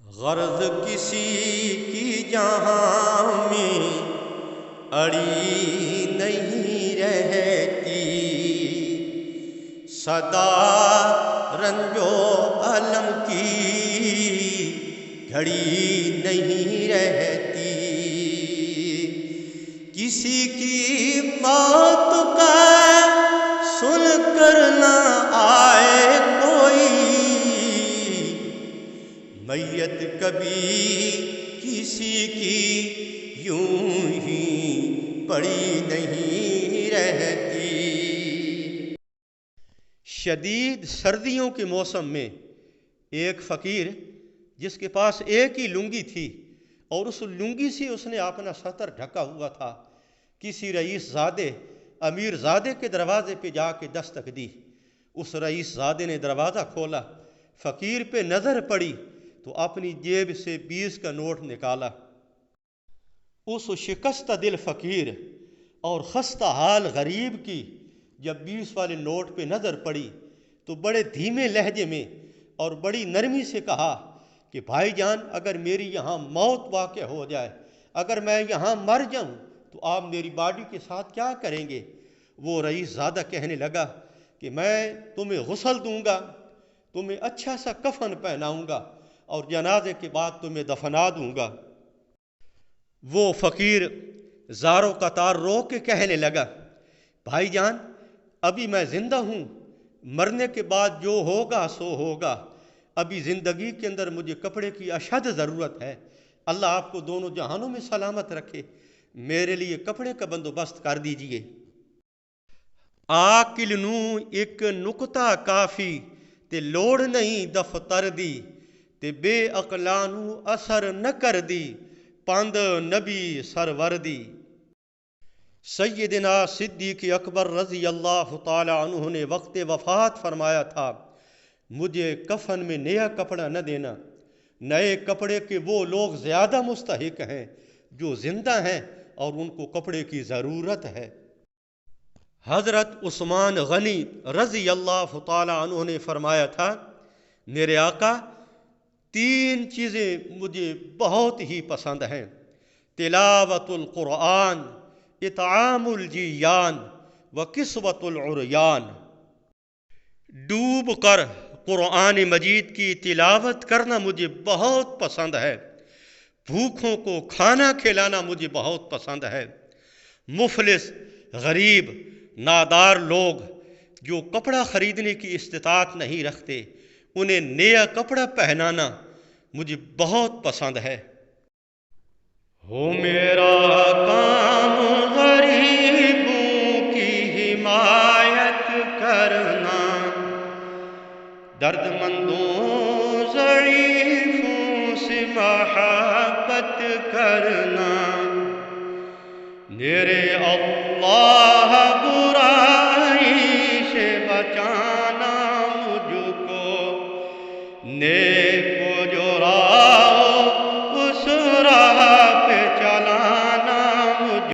غرض کسی کی جہاں میں اڑی نہیں رہتی، صدا رنجو علم کی گھڑی نہیں رہتی، کسی کی موت کا سن کر نہ آئے کوئی، میت کبھی کسی کی یوں ہی پڑی نہیں رہتی۔ شدید سردیوں کے موسم میں ایک فقیر جس کے پاس ایک ہی لنگی تھی اور اس لنگی سے اس نے اپنا سطر ڈھکا ہوا تھا، کسی رئیس زادے امیر زادے کے دروازے پہ جا کے دستک دی۔ اس رئیس زادے نے دروازہ کھولا، فقیر پہ نظر پڑی تو اپنی جیب سے 20 کا نوٹ نکالا۔ اس شکستہ دل فقیر اور خستہ حال غریب کی جب 20 والے نوٹ پہ نظر پڑی تو بڑے دھیمے لہجے میں اور بڑی نرمی سے کہا کہ بھائی جان، اگر میری یہاں موت واقع ہو جائے، اگر میں یہاں مر جاؤں تو آپ میری باڈی کے ساتھ کیا کریں گے؟ وہ رئیس زادہ کہنے لگا کہ میں تمہیں غسل دوں گا، تمہیں اچھا سا کفن پہناؤں گا اور جنازے کے بعد تمہیں دفنا دوں گا۔ وہ فقیر زاروں قطار رو کے کہنے لگا، بھائی جان، ابھی میں زندہ ہوں، مرنے کے بعد جو ہوگا سو ہوگا، ابھی زندگی کے اندر مجھے کپڑے کی اشد ضرورت ہے، اللہ آپ کو دونوں جہانوں میں سلامت رکھے، میرے لیے کپڑے کا بندوبست کر دیجئے۔ آکل نوں ایک نکتہ کافی تے لوڑ نہیں دفتر دی، تے بے عقلانو اثر نہ کر دی پند نبی سرور دی۔ سیدنا صدیق اکبر رضی اللہ تعالی عنہ نے وقت وفات فرمایا تھا، مجھے کفن میں نیا کپڑا نہ دینا، نئے کپڑے کے وہ لوگ زیادہ مستحق ہیں جو زندہ ہیں اور ان کو کپڑے کی ضرورت ہے۔ حضرت عثمان غنی رضی اللہ تعالی عنہ نے فرمایا تھا، میرے آقا 3 چیزیں مجھے بہت ہی پسند ہیں، تلاوت القرآن، اطعام الجیان و کسوت العریان۔ ڈوب کر قرآن مجید کی تلاوت کرنا مجھے بہت پسند ہے، بھوکھوں کو کھانا کھلانا مجھے بہت پسند ہے، مفلس غریب نادار لوگ جو کپڑا خریدنے کی استطاعت نہیں رکھتے انہیں نیا کپڑا پہنانا مجھے بہت پسند ہے۔ ہو میرا کام غریبوں کی حمایت کرنا، درد مندوں ضعیفوں سے محبت کرنا، میرے اللہ برائی سے بچانا مجھ کو،